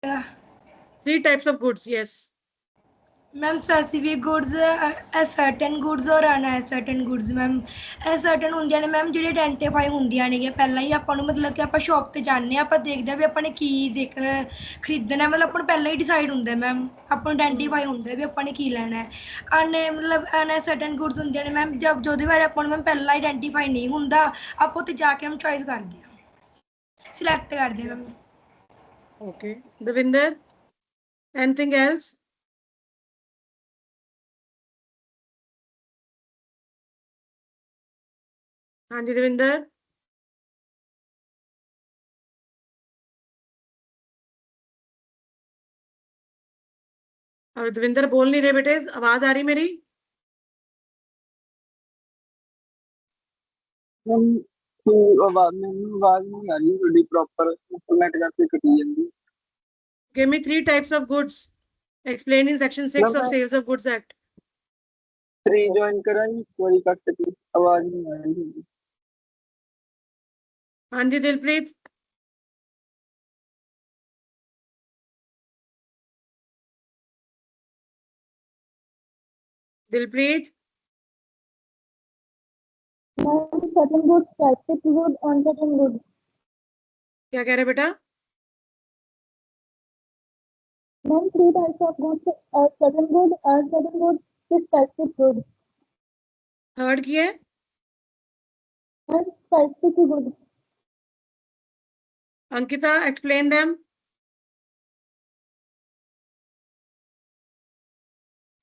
3 types of goods, yes. Ma'am specific goods, ascertain goods और अनअसर्टन goods. Ma'am ascertain ਹੁੰਦੀਆਂ ਨੇ ma'am ਜਿਹੜੀ identify ਹੁੰਦੀਆਂ ਨੇ ਪਹਿਲਾਂ ਹੀ ਆਪਾਂ ਨੂੰ, ਮਤਲਬ ਕਿ ਆਪਾਂ ਸ਼ੌਪ ਤੇ ਜਾਂਦੇ ਆ, ਆਪਾਂ ਦੇਖਦੇ ਆ ਵੀ ਆਪਾਂ ਨੇ ਕੀ ਖਰੀਦਣਾ, ਮਤਲਬ ਆਪਾਂ ਨੂੰ ਪਹਿਲਾਂ ਹੀ ਡਿਸਾਈਡ ਹੁੰਦਾ ਮੈਮ, ਆਪਾਂ ਨੂੰ ਆਇਡੈਂਟੀਫਾਈ ਹੁੰਦਾ ਵੀ ਆਪਾਂ ਨੇ ਕੀ ਲੈਣਾ ਹੈ। ਮਤਲਬ ਅਨਅਸਰਟਨ ਗੁड्स ਹੁੰਦੀਆਂ ਨੇ ਮੈਮ ਜਦ ਜਿਹਦੇ ਬਾਰੇ ਆਪਾਂ ਨੂੰ ਮੈਮ ਪਹਿਲਾਂ ਆਇਡੈਂਟੀਫਾਈ ਨਹੀਂ ਹੁੰਦਾ, ਆਪਾਂ ਉੱਥੇ ਜਾ ਕੇ ਹਮ ਚੋਇਸ ਕਰਦੇ ਆ, ਸਿਲੈਕਟ ਕਰਦੇ ਆ ma'am. Okay, Devinder, anything else? हाँ जी देविंदर। और देविंदर बोल नहीं रहे बेटे, आवाज आ रही मेरी? आवाज नहीं आ रही थोड़ी प्रॉपर, फॉर्मेट करके कटी जाती। Give me 3 types of goods explained in section 6 of Sales of Goods Act. 3 join करा जी, कोई कट की आवाज नहीं आ रही। हाँ जी Dilpreet. Dilpreet, certain goods, specific goods, uncertain goods. क्या कह रहे बेटा? Ma'am, 3 types of goods, certain goods, uncertain goods, specific goods. Third की है? And specific goods. Ankita, explain them.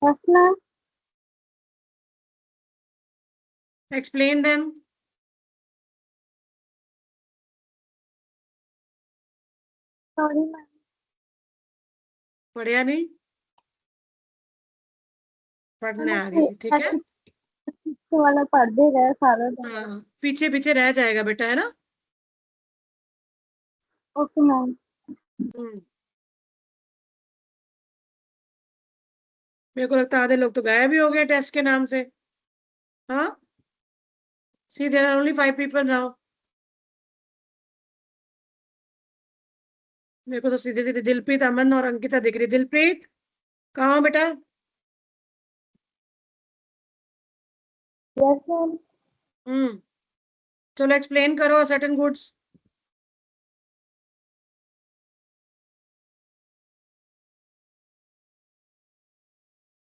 Yes, ma'am. Explain them. Sorry, ma'am. पढ़िया नहीं? पढ़ने आ गई थी, ठीक है? वाला पढ़ दे रहे सारा। हाँ, पीछे पीछे रह जाएगा बेटा, है ना? Okay ma'am. मेरे को लगता है आधे लोग तो गायब भी हो गए टेस्ट के नाम से। हाँ, see there are only 5 people now. मेरे को तो सीधे सीधे दिलप्रीत, अमन और अंकिता दिख रही। दिलप्रीत कहाँ हो बेटा? Yes ma'am. चलो एक्सप्लेन करो certain goods.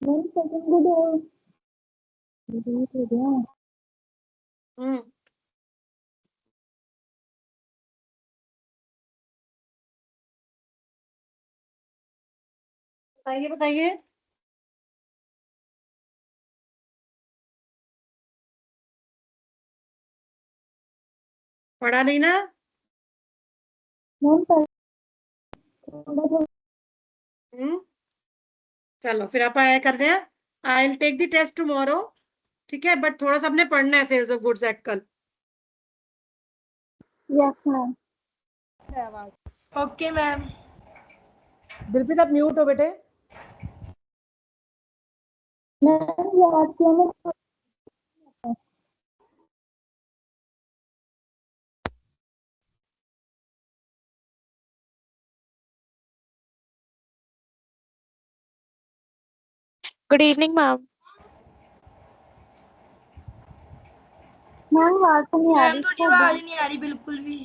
Ma'am second good बताइए बताइए। पढ़ा नहीं ना? चलो फिर आप आया कर दें। I will take the test tomorrow, ठीक है? बट थोड़ा सा अपने पढ़ना है सेल्स ऑफ गुड्स एक्ट कल। Yes ma'am. Okay ma'am. Dilpreet आप म्यूट हो बेटे। मैम याद किया मैं। Good evening, ma'am. मैम आवाज तो नहीं आ रही। मैम थोड़ी आवाज नहीं आ रही बिल्कुल भी।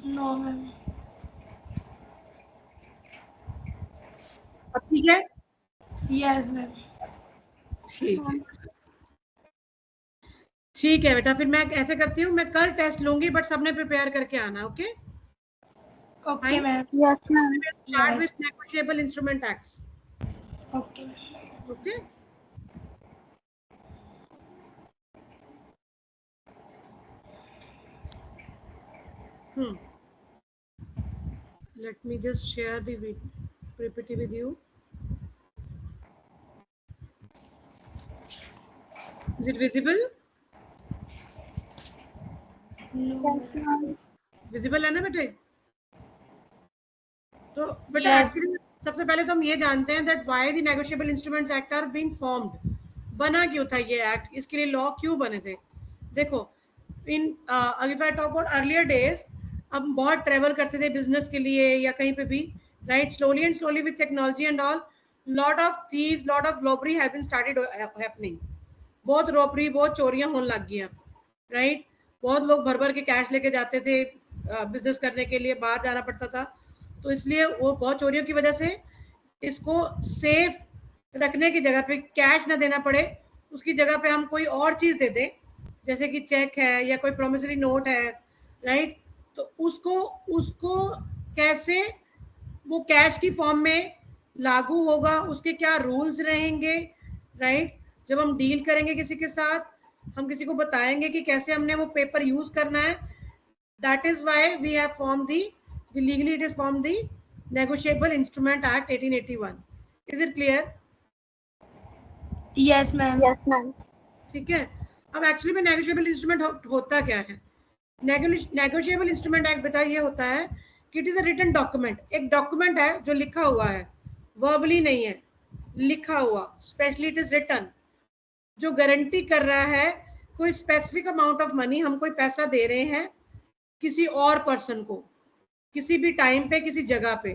No ma'am. अब ठीक है? Yes ma'am. ठीक है, ठीक है बेटा। फिर मैं ऐसे करती हूँ, मैं कल टेस्ट लूंगी, बट सबने प्रिपेयर करके आना। Okay okay ma'am. Yes ma'am. Start with negotiable instrument acts. Okay okay let me just share the PPT with you. Is it visible? Yes ma'am. Visible है ना बेटे? तो बेटा एक्चुअली सबसे पहले तो हम ये जानते हैं that why the negotiable instruments act are being formed. बना क्यों था ये एक्ट, इसके लिए लॉ क्यों बने थे? देखो, in if I talk about earlier days, हम बहुत ट्रेवल करते थे बिजनेस के लिए या कहीं पे भी, right? Slowly and slowly with technology and all, lot of thieves, lot of robbery have been started happening. बहुत रॉबरी, बहुत चोरियां होने लग गई, राइट? बहुत लोग भर भर के कैश लेके जाते थे बिजनेस करने के लिए, बाहर जाना पड़ता था, तो इसलिए वो बहुत चोरियों की वजह से इसको सेफ रखने की जगह पे, कैश ना देना पड़े, उसकी जगह पे हम कोई और चीज दे दें, जैसे कि चेक है या कोई प्रोमिसरी नोट है, राइट? तो उसको उसको कैसे वो कैश की फॉर्म में लागू होगा, उसके क्या रूल्स रहेंगे, राइट? जब हम डील करेंगे किसी के साथ, हम किसी को बताएंगे कि कैसे हमने वो पेपर यूज करना है। That is why we have form the legally it is formed the Negotiable Instrument Act 1881. Is it clear? Yes ma'am. Yes, ma'am. ठीक है। अब एक्चुअली में नेगोशिएबल इंस्ट्रूमेंट होता क्या है? नेगोशिएबल इंस्ट्रूमेंट एक्ट बेटा ये होता है कि it is a written document. एक डॉक्यूमेंट है जो लिखा हुआ है, वर्बली नहीं है, लिखा हुआ, स्पेशली इट इज रिटन, जो गारंटी कर रहा है कोई स्पेसिफिक अमाउंट ऑफ मनी, हम कोई पैसा दे रहे हैं किसी और पर्सन को, किसी भी टाइम पे, किसी जगह पे,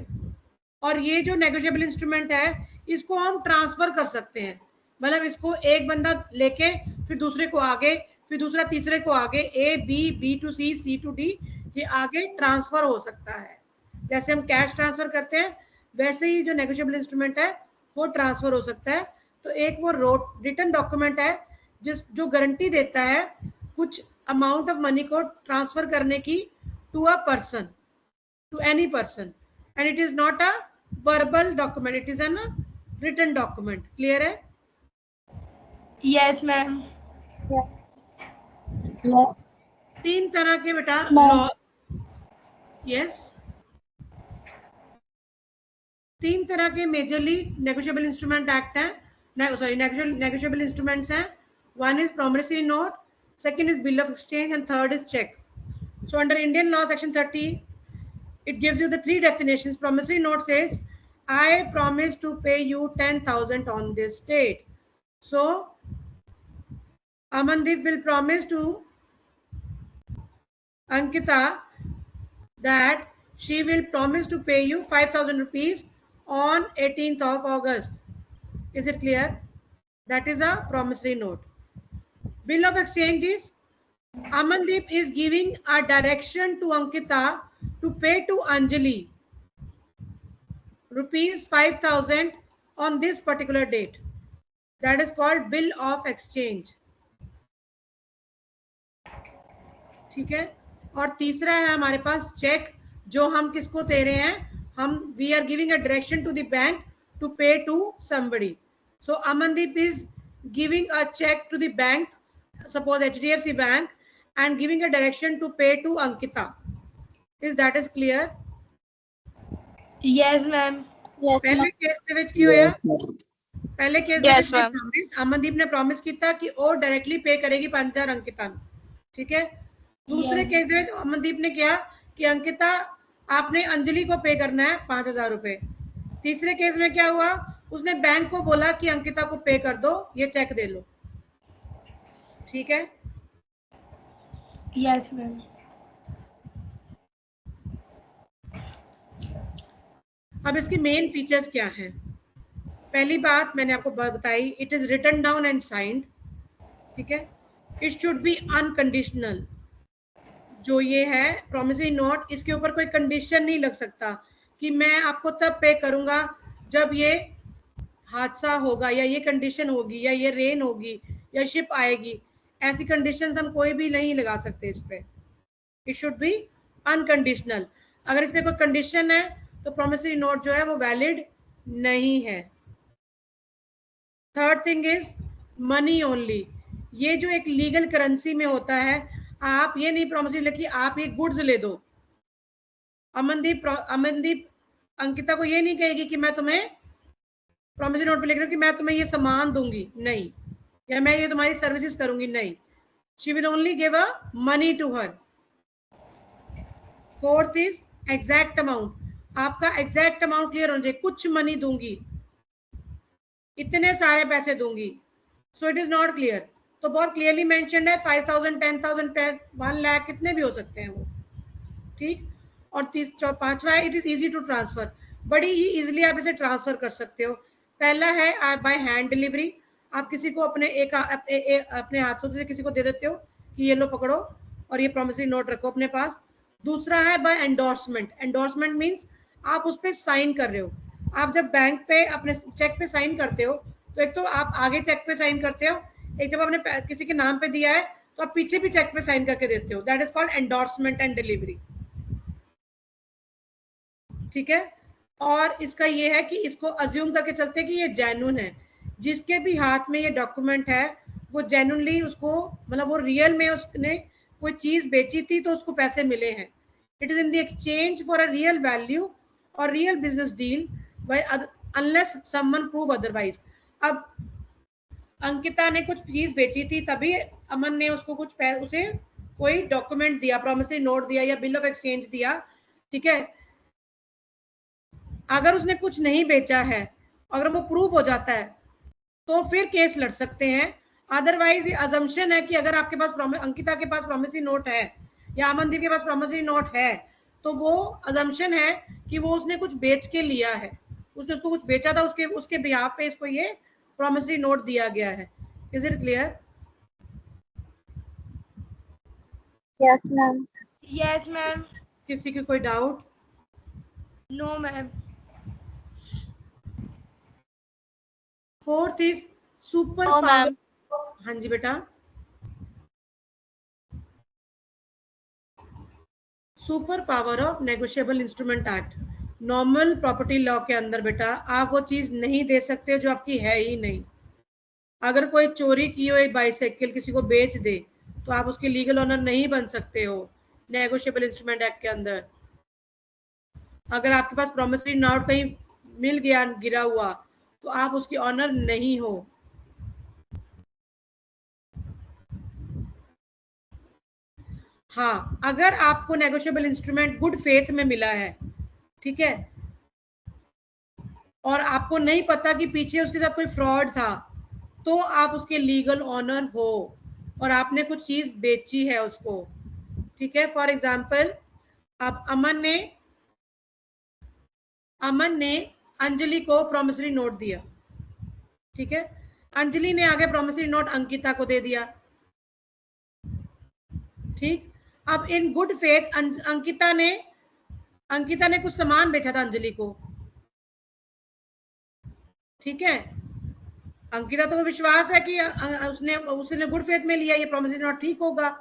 और ये जो नेगोशिएबल इंस्ट्रूमेंट है इसको हम ट्रांसफर कर सकते हैं। मतलब इसको एक बंदा लेके फिर दूसरे को आगे, फिर दूसरा तीसरे को आगे, A B to C, C to D, ये आगे ट्रांसफर हो सकता है। जैसे हम कैश ट्रांसफर करते हैं वैसे ही जो नेगोशिएबल इंस्ट्रूमेंट है वो ट्रांसफर हो सकता है। तो एक वो रिटन डॉक्यूमेंट है जो गारंटी देता है कुछ अमाउंट ऑफ मनी को ट्रांसफर करने की to a person, to any person, and it is not a verbal document, it is a written document. Clear है? Yes ma'am. Yes. तीन तरह के बेटा Ma'am. लॉ, यस, तीन तरह के मेजरली नेगोशिएबल इंस्ट्रूमेंट एक्ट है, सॉरी नेगोशिएबल इंस्ट्रूमेंट्स हैं। One is promissory note, second is bill of exchange, and third is check. So under Indian law section 30, it gives you the three definitions. Promissory note says, I promise to pay you 10,000 on this date. So Amandeep will promise to Ankita that she will promise to pay you 5,000 rupees on 18th of August. Is it clear? That is a promissory note. Bill of exchange is Amandeep is giving a direction to Ankita to pay to Anjali rupees 5,000 on this particular date. That is called bill of exchange. ठीक है। और तीसरा है हमारे पास check, जो हम किसको दे रहे हैं, हम we are giving a direction to the bank to pay to somebody. So Amandeep is giving a check to the bank, suppose HDFC Bank, and giving a direction to pay to Ankita. Is that is clear? Yes ma'am. Yes, पहले ma'am. Case ਦੇ ਵਿੱਚ ਕੀ ਹੋਇਆ? पहले case ਦੇ Yes, ਵਿੱਚ ma'am. Amandeep ने promise ਕੀਤਾ कि ਉਹ डायरेक्टली पे करेगी 5,000 अंकिता ਨੂੰ, ठीक है। दूसरे Yes. केस ਦੇ ਵਿੱਚ अमनदीप ने किया कि अंकिता आपने अंजलि को पे करना है 5,000 रुपए। तीसरे केस में क्या हुआ, उसने बैंक को बोला कि अंकिता को पे कर दो, ये चेक दे लो, ठीक है। Yes ma'am. अब इसकी मेन फीचर्स क्या हैं? पहली बात मैंने आपको बताई, it is written down and signed, ठीक है। It should be unconditional. जो ये है प्रॉमिसरी नोट, इसके ऊपर कोई कंडीशन नहीं लग सकता कि मैं आपको तब पे करूंगा जब ये हादसा होगा, या ये कंडीशन होगी, या ये रेन होगी, या शिप आएगी। ऐसी कंडीशंस हम कोई भी नहीं लगा सकते इस पे। It should be unconditional. अगर इस पे कोई कंडीशन है तो प्रॉमिसरी नोट जो है वो वैलिड नहीं है। Third thing is money only. ये जो एक लीगल करेंसी में होता है, आप ये नहीं प्रॉमिसरी लिखी, आप ये गुड्स ले दो। अमनदीप अंकिता को ये नहीं कहेगी कि मैं तुम्हें प्रॉमिसरी नोट पे लिख रही हूँ कि मैं तुम्हें ये सामान दूंगी, नहीं, या मैं ये तुम्हारी सर्विसेज करूंगी, नहीं। She will only give a money to her. Fourth is exact amount. आपका एग्जैक्ट अमाउंट क्लियर होना चाहिए, कुछ मनी दूंगी, इतने सारे पैसे दूंगी, so it is not clear. तो बहुत क्लियरली मेंशन्ड है 5000, 10,000, 1 लाख, कितने भी हो सकते हैं वो, ठीक। और पांचवा है it is easy to transfer, बड़ी ही इजीली आप इसे ट्रांसफर कर सकते हो। पहला है आप बाय हैंड डिलीवरी, आप किसी को अपने अपने हाथों से किसी को दे देते हो कि ये लो पकड़ो और ये प्रॉमिसरी नोट रखो अपने पास। दूसरा है बाय एंडोर्समेंट, एंडोर्समेंट मीन्स आप उस पर साइन कर रहे हो। आप जब बैंक पे अपने चेक पे साइन करते हो तो एक तो आप आगे चेक पे साइन करते हो, एक जब आपने किसी के नाम पे दिया है तो आप पीछे भी चेक पे साइन करके देते हो, that is called endorsement and delivery, ठीक है। और इसका ये है कि इसको अज्यूम करके चलते हैं कि ये जेन्युइन है, जिसके भी हाथ में ये डॉक्यूमेंट है वो जेन्युइनली उसको, मतलब वो रियल में उसने कोई चीज बेची थी तो उसको पैसे मिले हैं। It is in the exchange for a real value और real business deal, unless someone prove otherwise. अब अंकिता ने कुछ चीज बेची थी तभी अमन ने उसको कुछ उसे कोई डॉक्यूमेंट दिया, प्रॉमिसरी नोट दिया या बिल ऑफ एक्सचेंज दिया, ठीक है। अगर उसने कुछ नहीं बेचा है, अगर वो प्रूव हो जाता है तो फिर केस लड़ सकते हैं। अदरवाइज ये अजम्पशन है कि अगर आपके पास अंकिता के पास प्रॉमिसरी नोट है या अमनदीप के पास प्रॉमिसरी नोट है तो वो अजम्पशन है कि वो उसने कुछ बेच के लिया है, उसने उसको कुछ बेचा था, उसके बिहाफ पे इसको ये प्रॉमिसरी नोट दिया गया है। Is it clear? Yes, ma'am. Yes ma'am. किसी की कोई doubt? No ma'am. Fourth is super No, power. ma'am. हाँ जी बेटा, super power of negotiable instrument act. Normal property law के अंदर बेटा आप वो चीज नहीं दे सकते जो आपकी है ही नहीं। अगर कोई चोरी की हो एक बाइसाइकिल किसी को बेच दे तो आप उसके लीगल ऑनर नहीं बन सकते हो नेगोशिएबल इंस्ट्रूमेंट एक्ट के अंदर। अगर आपके पास प्रॉमिसरी नोट कहीं मिल गया गिरा हुआ तो आप उसकी ऑनर नहीं हो। हाँ, अगर आपको नेगोशिएबल इंस्ट्रूमेंट गुड फेथ में मिला है, ठीक है, और आपको नहीं पता कि पीछे उसके साथ कोई फ्रॉड था, तो आप उसके लीगल ऑनर हो और आपने कुछ चीज बेची है उसको, ठीक है। फॉर एग्जाम्पल, अब अमन ने अंजलि को प्रॉमिसरी नोट दिया, ठीक है। अंजलि ने आगे प्रॉमिसरी नोट अंकिता को दे दिया, ठीक। अब इन गुड फेथ अंकिता ने कुछ सामान बेचा था अंजलि को, ठीक है। अंकिता तो विश्वास है कि उसने गुड फेथ में लिया, ये प्रॉमिसरी नोट ठीक होगा।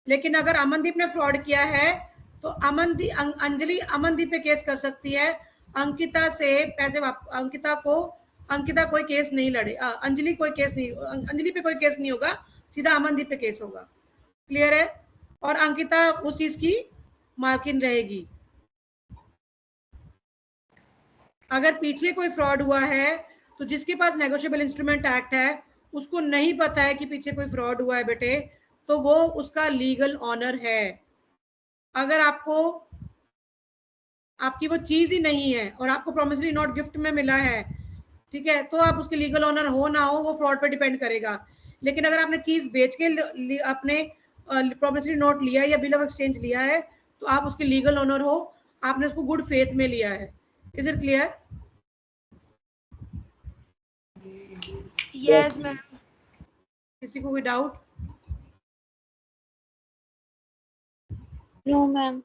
लेकिन अगर अमनदीप ने फ्रॉड किया है तो अंजलि अमनदीप पे केस कर सकती है, अंकिता से पैसे अंकिता कोई केस नहीं लड़े, अंजलि पे कोई केस नहीं होगा, सीधा अमनदीप पे केस होगा। क्लियर है? और अंकिता उस चीज की मालकिन रहेगी। अगर पीछे कोई फ्रॉड हुआ है तो जिसके पास नेगोशिएबल इंस्ट्रूमेंट एक्ट है उसको नहीं पता है कि पीछे कोई फ्रॉड हुआ है बेटे, तो वो उसका लीगल ऑनर है। अगर आपकी वो चीज ही नहीं है और आपको प्रॉमिसरी नोट गिफ्ट में मिला है, ठीक है, तो आप उसके लीगल ऑनर हो ना हो वो फ्रॉड पे डिपेंड करेगा। लेकिन अगर आपने चीज बेच के अपने प्रॉमिसरी नोट लिया है या बिल ऑफ एक्सचेंज लिया है तो आप उसके लीगल ऑनर हो, आपने उसको गुड फेथ में लिया है। Is it clear? Yes ma'am. किसी को कोई डाउट? No, ma'am.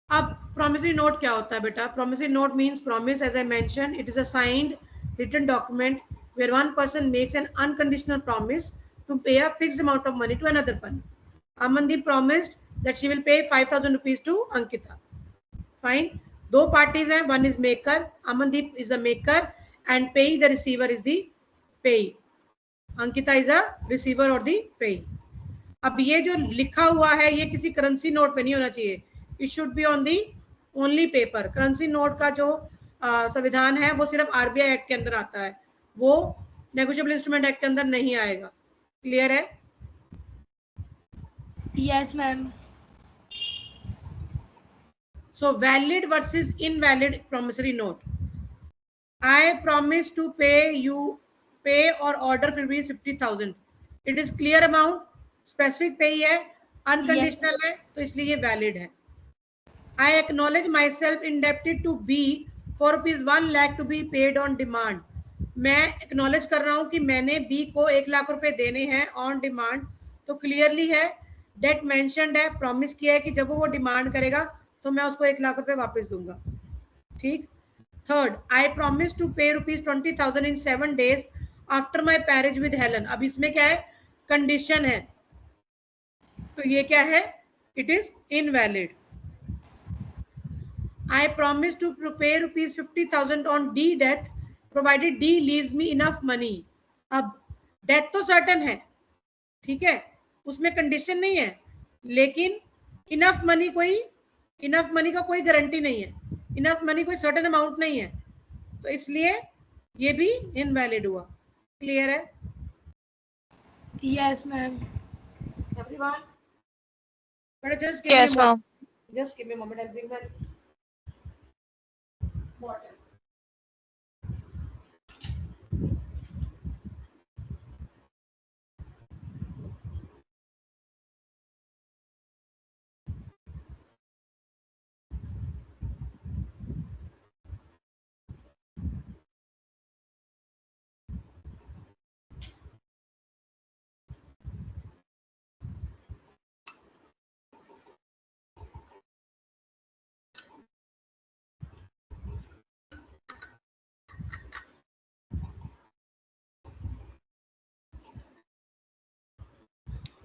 अब प्रॉमिसरी नोट क्या होता है बेटा? Promissory note means promise, as I mention, it is a signed written document where one person makes an unconditional promise to pay a fixed amount of money to another one. Amandeep promised that she will pay 5,000 rupees to Ankita. Fine. दो parties हैं, one is maker, Amandeep is the maker, and payee, the receiver, is the payee. Ankita is a receiver or the payee. अब ये जो लिखा हुआ है ये किसी करेंसी नोट पे नहीं होना चाहिए, it should be on the only paper. Currency note का जो संविधान है वो सिर्फ आरबीआई एक्ट के अंदर आता है, वो नेगोशिएबल इंस्ट्रूमेंट एक्ट के अंदर नहीं आएगा। क्लियर है? Yes ma'am. So valid versus invalid promissory note. I promise to pay or order rupees 50,000. It is clear amount, specific pay है, unconditional है, तो इसलिए ये valid है. I acknowledge myself indebted to B for rupees 1 lakh to be paid on demand. मैं acknowledge कर रहा हूँ कि मैंने B को 1 लाख रुपए देने हैं on demand, तो clearly है, debt mentioned है, promise किया है कि जब वो demand करेगा तो मैं उसको 1 लाख रुपए वापस दूंगा. ठीक. Third, I promise to pay rupees 20,000 in 7 days after my marriage with Helen. अब इसमें क्या है? Condition है, तो ये क्या है? It is invalid. I promise to pay rupees 50,000 on D death, provided D leaves me enough money. अब death तो certain है, ठीक है, उसमें condition नहीं है, लेकिन enough money का कोई गारंटी नहीं है, enough money कोई certain amount नहीं है, तो इसलिए ये भी invalid हुआ. Clear है? Yes, ma'am. Everyone? But just Yes, ma'am. Just give me a moment. I'll bring my bottle.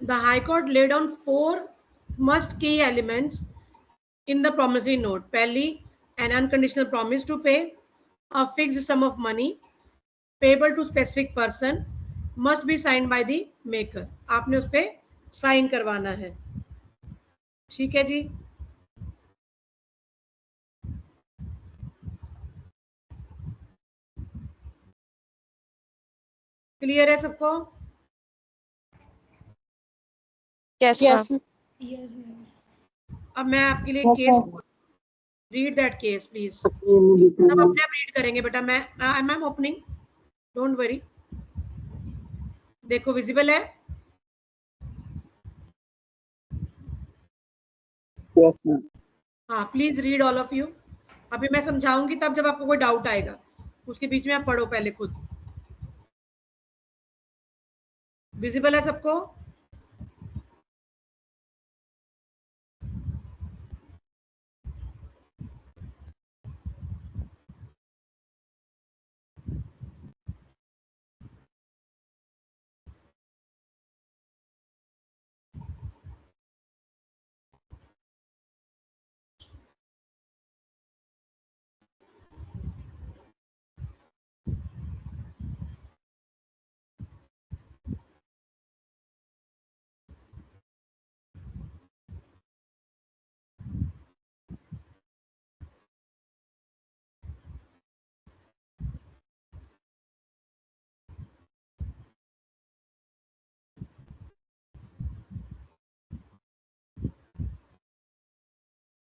The High Court laid down 4 must key elements in the promissory note. पहली, an unconditional promise to pay, a fixed sum of money payable to specific person, must be signed by the maker. आपने उस पे sign करवाना है. ठीक है जी. Clear है सबको? Yes, Yes, ma'am. yes, ma'am. अब मैं आपके लिए Yes, case, ma'am. Read that case please. ये सब अपने आप रीड करेंगे बेटा. I am opening, don't worry. देखो विजिबल है? Yes, ma'am. हाँ, please read all of you. अभी मैं समझाऊंगी तब जब आपको कोई डाउट आएगा, उसके बीच में आप पढ़ो पहले खुद. विजिबल है सबको?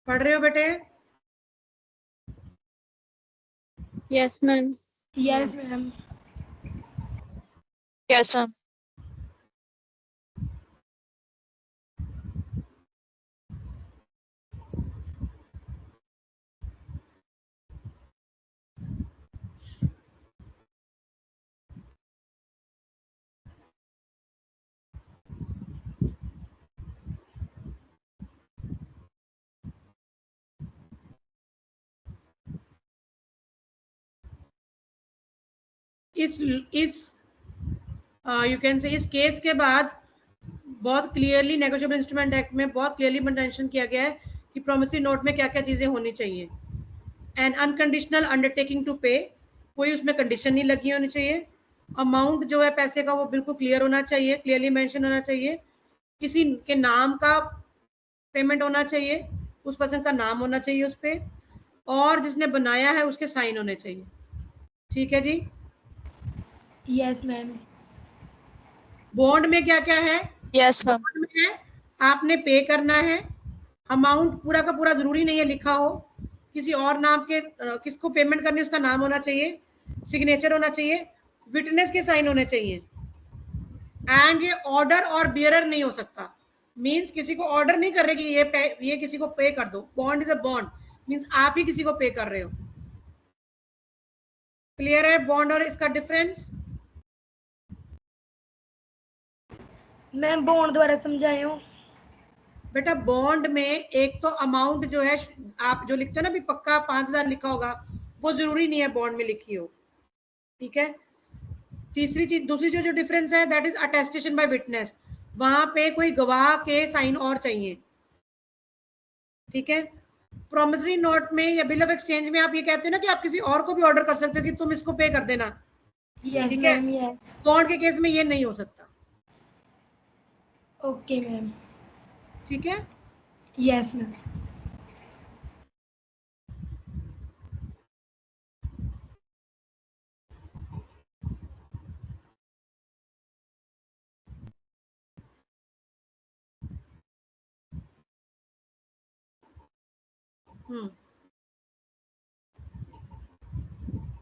पढ़ रहे हो बेटे? Yes, ma'am. Yes, ma'am. Yes, ma'am. इस यू कैन से इस केस के बाद बहुत क्लियरली नेगोशिएबल इंस्ट्रूमेंट एक्ट में बहुत क्लियरली मेंशन किया गया है कि प्रोमिसरी नोट में क्या क्या चीजें होनी चाहिए. एंड अनकंडीशनल अंडरटेकिंग टू पे, कोई उसमें कंडीशन नहीं लगी होनी चाहिए. अमाउंट जो है पैसे का वो बिल्कुल क्लियर होना चाहिए, क्लियरली मेंशन होना चाहिए. किसी के नाम का पेमेंट होना चाहिए, उस पर्सन का नाम होना चाहिए उस पर, और जिसने बनाया है उसके साइन होने चाहिए. ठीक है जी. Yes, ma'am. बॉन्ड में क्या क्या है? Yes, ma'am. बॉन्ड में है आपने पे करना है, अमाउंट पूरा का पूरा जरूरी नहीं है लिखा हो, किसी और नाम के किसको पेमेंट करनी उसका नाम होना चाहिए, सिग्नेचर होना चाहिए, विटनेस के साइन होने चाहिए, एंड ये ऑर्डर और बियरर नहीं हो सकता। मींस किसी को ऑर्डर नहीं कर रहे कि ये किसी को पे कर दो। Bond is a bond, means आप ही किसी को पे कर रहे हो। क्लियर है बॉन्ड और इसका डिफरेंस? मैम बॉन्ड द्वारा समझाए हो। बेटा बॉन्ड में एक तो अमाउंट जो है आप जो लिखते हो ना, भी पक्का 5,000 लिखा होगा, वो जरूरी नहीं है बॉन्ड में लिखी हो। ठीक है। तीसरी चीज, दूसरी जो डिफरेंस है that is attestation by witness. वहां पे कोई गवाह के साइन और चाहिए। ठीक है। प्रोमिसरी नोट में या बिल ऑफ एक्सचेंज में आप ये कहते हो ना कि आप किसी और को भी ऑर्डर कर सकते हो कि तुम इसको पे कर देना। यस ठीक है। Ma'am, yes. बॉन्ड के केस में ये नहीं हो सकता। Okay ma'am. ठीक है। Yes ma'am.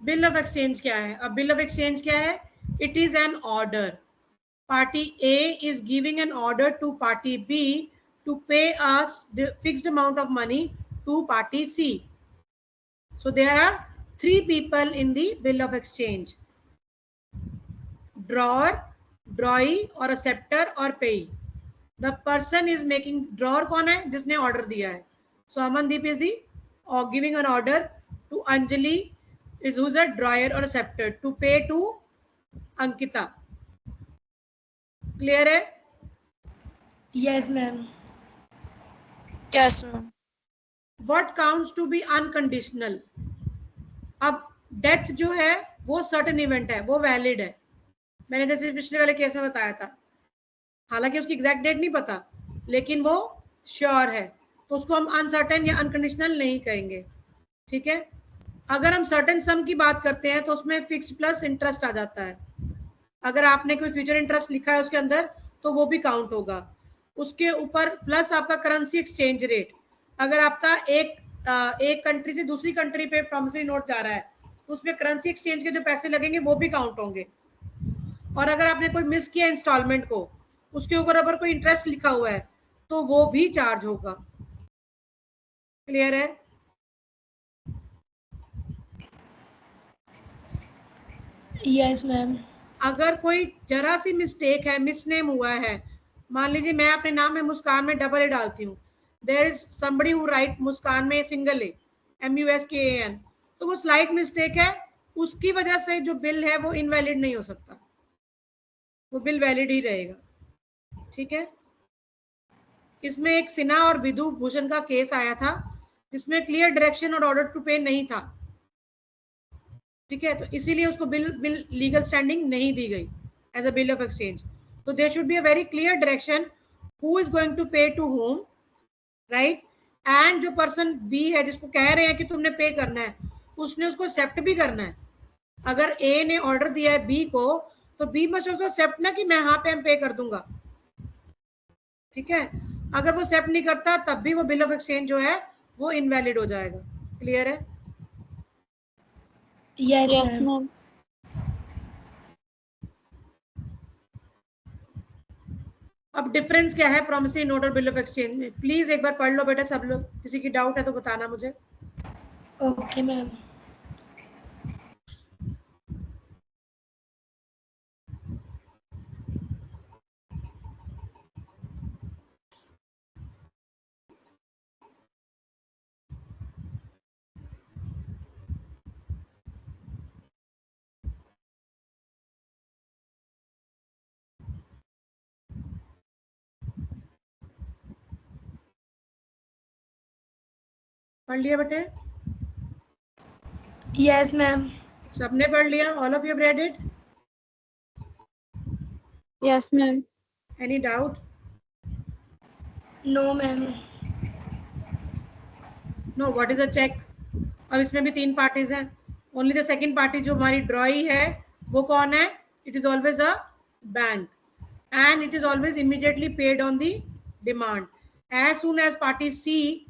Bill of exchange क्या है? अब बिल ऑफ एक्सचेंज क्या है? It is an order. Party A is giving an order to party B to pay us fixed amount of money to party C. So there are 3 people in the bill of exchange: drawer, drawee or acceptor or payee. The person is making, drawer कौन है? जिसने order दिया है. So Amandeep is the giving an order to Anjali, is who's a drawer or acceptor, to pay to Ankita. Clear है? Yes ma'am. Yes, ma'am. What counts to be unconditional? अब death जो है वो certain event है, वो valid है। मैंने जैसे पिछले वाले केस में बताया था, हालांकि उसकी एग्जैक्ट डेट नहीं पता लेकिन वो श्योर है, तो उसको हम अनसर्टेन या अनकंडीशनल नहीं कहेंगे। ठीक है। अगर हम सर्टेन सम की बात करते हैं तो उसमें फिक्स प्लस इंटरेस्ट आ जाता है। अगर आपने कोई फ्यूचर इंटरेस्ट लिखा है उसके अंदर तो वो भी काउंट होगा। उसके ऊपर प्लस आपका करेंसी एक्सचेंज रेट। अगर आपका एक कंट्री से दूसरी कंट्री पे प्रॉमिसरी नोट जा रहा है तो उसमें करेंसी एक्सचेंज के जो पैसे लगेंगे वो भी काउंट होंगे। और अगर आपने कोई मिस किया इंस्टॉलमेंट को, उसके ऊपर अगर कोई इंटरेस्ट लिखा हुआ है तो वो भी चार्ज होगा। क्लियर है? Yes ma'am. अगर कोई जरा सी मिस्टेक है, मिसनेम हुआ है, मान लीजिए मैं अपने नाम में मुस्कान में डबल ए डालती हूँ, there is somebody who write Muskan में सिंगल ए, MUSKAN, तो वो स्लाइट मिस्टेक है, उसकी वजह से जो बिल है वो इनवैलिड नहीं हो सकता, वो बिल वैलिड ही रहेगा। ठीक है। इसमें एक सिन्हा और विधु भूषण का केस आया था जिसमें क्लियर डायरेक्शन और ऑर्डर टू पे नहीं था। ठीक है। तो इसीलिए उसको बिल लीगल स्टैंडिंग नहीं दी गई as a bill of exchange. तो there should be a very clear direction who is going to pay to whom, right, and जो पर्सन बी है जिसको कह रहे हैं कि तुमने पे करना है, उसने उसको एक्सेप्ट भी करना है। अगर ए ने ऑर्डर दिया है बी को तो बी मस्ट ऑल्सो एक्सेप्ट ना कि मैं हाँ पे पे कर दूंगा। ठीक है। अगर वो एक्सेप्ट नहीं करता तब भी वो बिल ऑफ एक्सचेंज जो है वो इनवैलिड हो जाएगा। क्लियर है? Yes Yes, ma'am. ma'am. अब डिफरेंस क्या है प्रॉमिसरी नोट और बिल ऑफ एक्सचेंज में? प्लीज एक बार पढ़ लो बेटा सब लोग, किसी की डाउट है तो बताना मुझे। Okay ma'am. पढ़ लिया बेटे? Yes ma'am. सबने पढ़ लिया? All of you have read it? Yes, ma'am. Any doubt? No ma'am. No. What is a cheque? अब इसमें भी 3 पार्टीज हैं। ओनली द सेकंड पार्टी जो हमारी ड्रॉई है वो कौन है? It is always a bank and it is always immediately paid on the demand. As soon as party C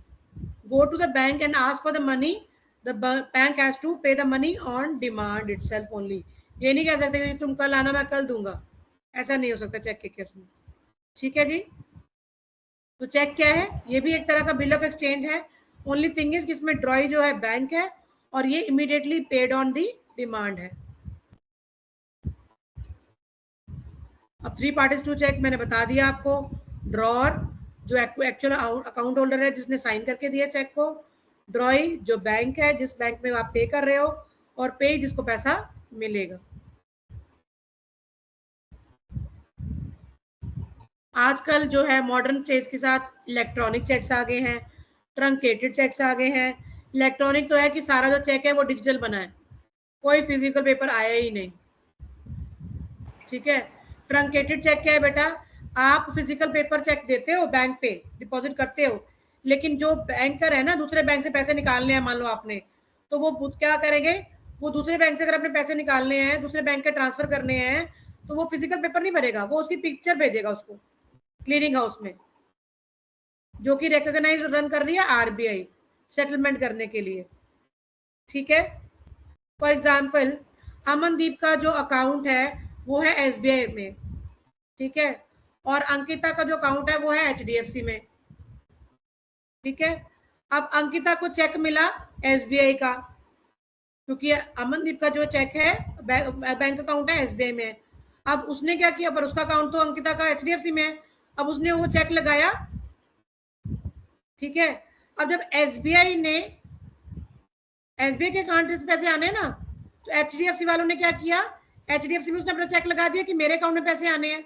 go to the bank and ask for the money, the bank has to pay the money on demand itself only. ये नहीं कह सकते कि तुम कल आना मैं कल दूंगा, ऐसा नहीं हो सकता चेक के केस में. ठीक है जी. तो चेक क्या है? ये भी एक तरह का बिल ऑफ एक्सचेंज है. ओनली थिंग इज इसमें ड्रॉई जो है बैंक है और ये immediately paid on the demand है. अब 3 पार्टीज टू चेक मैंने बता दिया आपको. ड्रॉर जो एक्चुअल अकाउंट होल्डर है जिसने साइन करके दिया चेक को, ड्रॉई जो बैंक है जिस बैंक में आप पे कर रहे हो, और पे जिसको पैसा मिलेगा. आजकल जो है मॉडर्न चेक्स के साथ इलेक्ट्रॉनिक चेक्स आ गए हैं, ट्रंकेटेड चेक्स आ गए हैं. इलेक्ट्रॉनिक तो है कि सारा जो चेक है वो डिजिटल बना है, कोई फिजिकल पेपर आया ही नहीं. ठीक है. ट्रंकेटेड चेक क्या है बेटा? आप फिजिकल पेपर चेक देते हो, बैंक पे डिपॉजिट करते हो, लेकिन जो बैंकर है ना, दूसरे बैंक से पैसे निकालने हैं मान लो आपने, तो वो क्या करेंगे, वो दूसरे बैंक से अगर अपने पैसे निकालने हैं, दूसरे बैंक के ट्रांसफर करने हैं, तो वो फिजिकल पेपर नहीं भरेगा, वो उसकी पिक्चर भेजेगा उसको क्लीयरिंग हाउस में, जो कि रिकॉग्नाइज रन कर रही है आरबीआई सेटलमेंट करने के लिए. ठीक है. फॉर एग्जाम्पल अमनदीप का जो अकाउंट है वो है एसबीआई में. ठीक है. और अंकिता का जो अकाउंट है वो है एचडीएफसी में. ठीक है. अब अंकिता को चेक मिला एसबीआई का, क्योंकि अमनदीप का जो चेक है बैंक अकाउंट है एसबीआई में है. अब उसने क्या किया, पर उसका अकाउंट तो अंकिता का एचडीएफसी में है. अब उसने वो चेक लगाया. ठीक है. अब जब एसबीआई के अकाउंट से पैसे आने ना, तो एचडीएफसी वालों ने क्या किया, एचडीएफसी में उसने अपना चेक लगा दिया कि मेरे अकाउंट में पैसे आने हैं.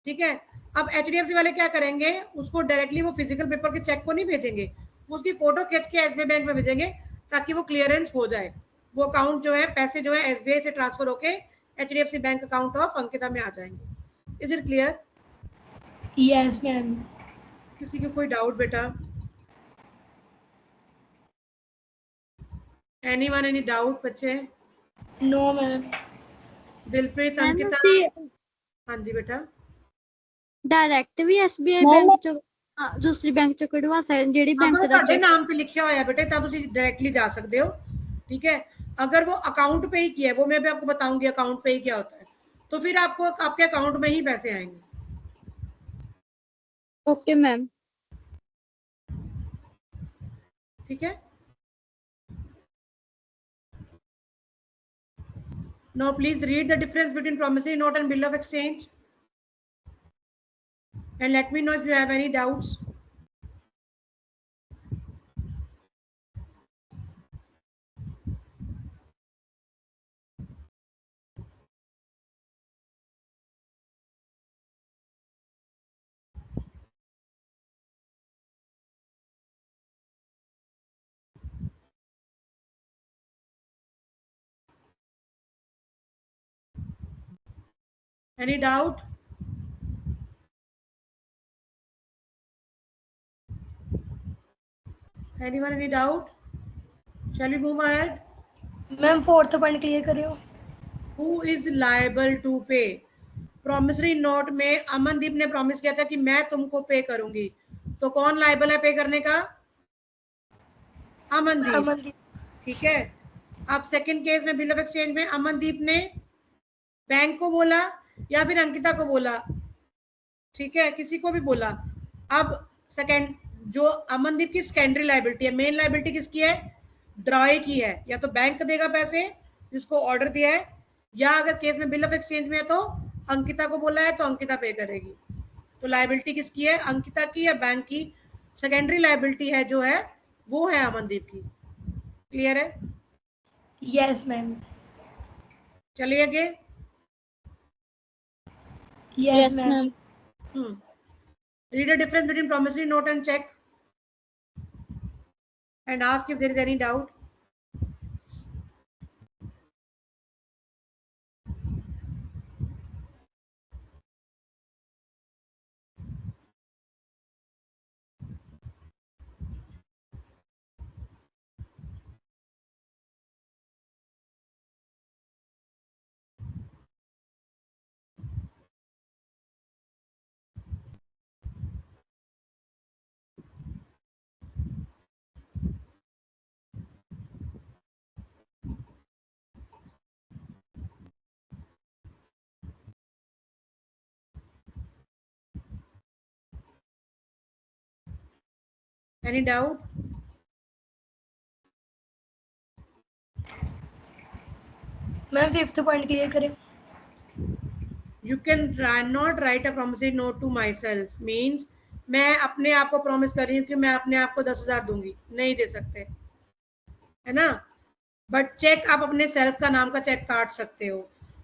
ठीक है. अब एचडीएफसी वाले क्या करेंगे, उसको डायरेक्टली वो फिजिकल पेपर के चेक को नहीं भेजेंगे, वो उसकी फोटो खींच के एसबीआई बैंक में भेजेंगे, ताकि वो क्लियरेंस हो जाए, वो अकाउंट जो है पैसे जो है एसबीआई से ट्रांसफर होके HDFC bank account of Ankita में आ जाएंगे. Is it clear? Yes ma'am. किसी को कोई डाउट बेटा? एनीवन एनी डाउट बच्चे? No ma'am. Dilpreet, ma'am Ankita. ਅਸੀਂ हाँ जी बेटा. ਡਾਇਰੈਕਟ ਵੀ ਐਸਬੀਆਈ ਮੈਮ ਬੈਂਕ ਚੋਂ ਦੂਸਰੀ ਬੈਂਕ ਚੋਂ ਕਢਵਾ ਸਕਦੇ ਜਿਹੜੀ अगर ਬੈਂਕ वो ਦਾ ਤੁਹਾਡੇ ਚੈੱਕ ਨਾਮ ਤੇ ਲਿਖਿਆ ਹੋਇਆ बेटे ਤਾਂ ਤੁਸੀਂ डायरेक्टली जा सकते हो. ठीक है. अगर वो अकाउंट पे ही किया है, वो मैं भी आपको बताऊंगी अकाउंट पे ही क्या होता है, तो फिर आपको आपके अकाउंट में ही पैसे आएंगे. Okay ma'am. ठीक है. Now please read the difference between promissory note and bill of exchange, and let me know if you have any doubts. Any doubt? Anyone any doubt? Shall we move ahead? Ma'am fourth point clear करियो. Who is liable to pay? Promissory note में अमनदीप ने promise किया था कि मैं तुमको पे करूंगी, तो कौन लाइबल है पे करने का? अमनदीप. अमनदीप. ठीक है. अब सेकंड केस में बिल ऑफ एक्सचेंज में अमनदीप ने बैंक को बोला या फिर अंकिता को बोला. ठीक है. किसी को भी बोला. अब सेकंड जो अमनदीप की सेकेंडरी लाइबिलिटी है, मेन लाइबिलिटी किसकी है? ड्रॉय की है. या तो बैंक देगा पैसे जिसको ऑर्डर दिया है, या अगर केस में बिल ऑफ एक्सचेंज में है तो अंकिता को बोला है तो अंकिता पे करेगी. तो लाइबिलिटी किसकी है? अंकिता की या बैंक की? सेकेंडरी लाइबिलिटी है जो है वो है अमनदीप की. क्लियर है? Yes ma'am. चलिए आगे. Yes yes ma'am. Ma'am. Read the difference between promissory note and check and ask if there is any doubt. Any doubt? Ma'am 5th point clear करें। You can not write a promissory note to myself means मैं अपने आप को promise कर रही हूँ कि मैं अपने आप को 10,000 दूंगी, नहीं दे सकते, है ना। बट चेक आप अपने सेल्फ का नाम का चेक काट सकते हो।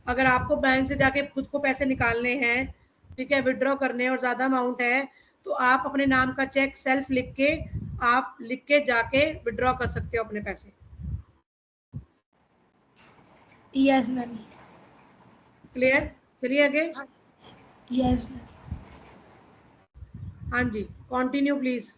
अगर आपको बैंक से जाके खुद को पैसे निकालने हैं, ठीक है, विड्रॉ करने और ज़्यादा अमाउंट है, तो आप अपने नाम का चेक सेल्फ लिख के जाके विड्रॉ कर सकते हो अपने पैसे। Yes ma'am. क्लियर? चलिए आगे। Yes ma'am. हाँ जी, continue please.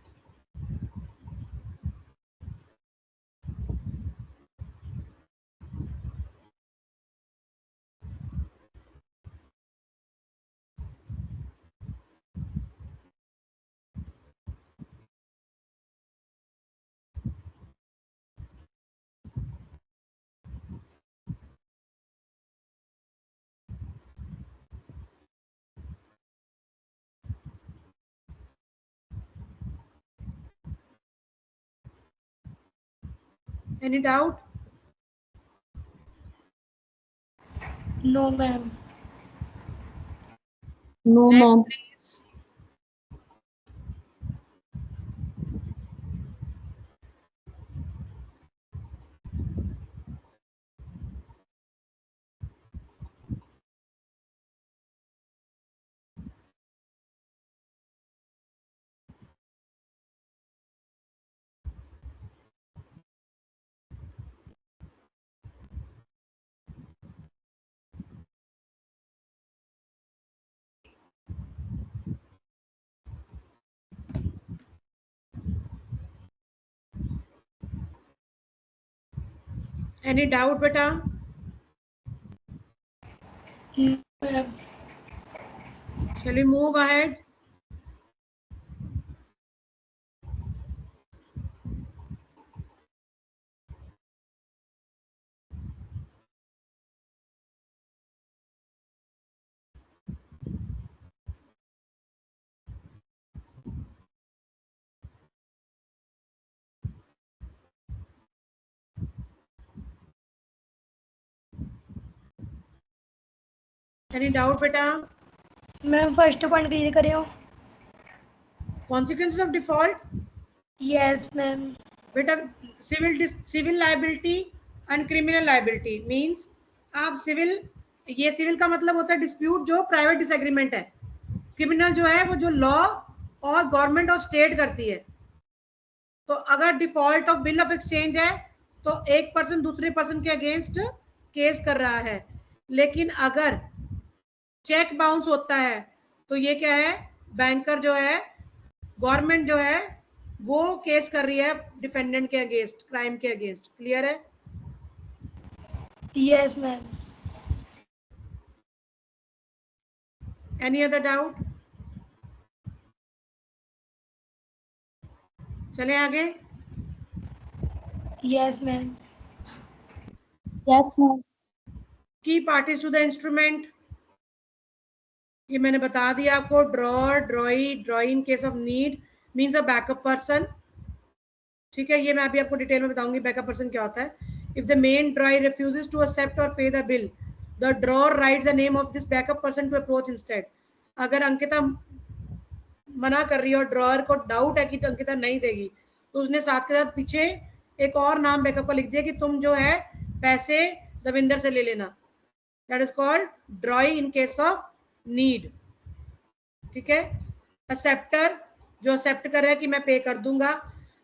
Any doubt? No ma'am. No, ma'am. Please. Any doubt बेटा? Ma'am. Shall we move ahead? Any doubt बेटा? मैम फर्स्ट पॉइंट क्लियर करे हो। Consequences of default yes ma'am. बेटा, civil liability and criminal liability means आप civil का मतलब होता है डिस्प्यूट जो प्राइवेट डिसएग्रीमेंट है। क्रिमिनल जो है वो जो लॉ और गवर्नमेंट और स्टेट करती है। तो अगर default of bill of exchange है तो एक पर्सन दूसरे पर्सन के अगेंस्ट केस कर रहा है, लेकिन अगर चेक बाउंस होता है तो ये क्या है, बैंकर जो है, गवर्नमेंट जो है वो केस कर रही है डिफेंडेंट के अगेंस्ट, क्राइम के अगेंस्ट। क्लियर है? Yes ma'am. Any other doubt? चले आगे। Yes ma'am. Yes, ma'am. की पार्टीज टू द इंस्ट्रूमेंट, ये मैंने बता दिया आपको। Drawer, ड्रॉई in case of need means a backup person. ठीक है, ये मैं अभी आपको डिटेल में बताऊंगी बैकअप पर्सन क्या होता है। If the main drawee refuses to accept और pay the bill, the drawer writes the name of this backup person to approach instead. अगर अंकिता मना कर रही है और ड्रॉर को डाउट है कि अंकिता नहीं देगी, तो उसने साथ के साथ पीछे एक और नाम बैकअप का लिख दिया कि तुम जो है पैसे दविंदर से ले लेना। That is called ड्रॉई in case of need. ठीक है। एक्सेप्टर जो एक्सेप्ट कर रहा है कि मैं पे कर दूंगा।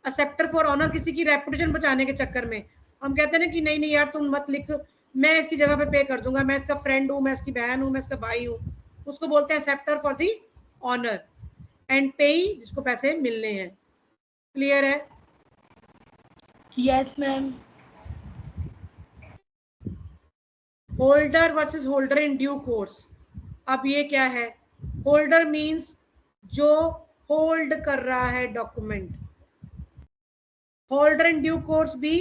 एक्सेप्टर फॉर ऑनर किसी की रेपुटेशन बचाने के चक्कर में हम कहते हैं ना कि नहीं नहीं यार तुम मत लिख, मैं इसकी जगह पे कर दूंगा, मैं इसका फ्रेंड हूँ, मैं इसकी बहन हूँ, मैं इसका भाई हूँ, उसको बोलते हैं acceptor for the honour. And payee जिसको पैसे मिलने हैं। क्लियर है? Yes ma'am. Holder versus holder in due course. अब ये क्या है? होल्डर मींस जो होल्ड कर रहा है document. Holder in due course भी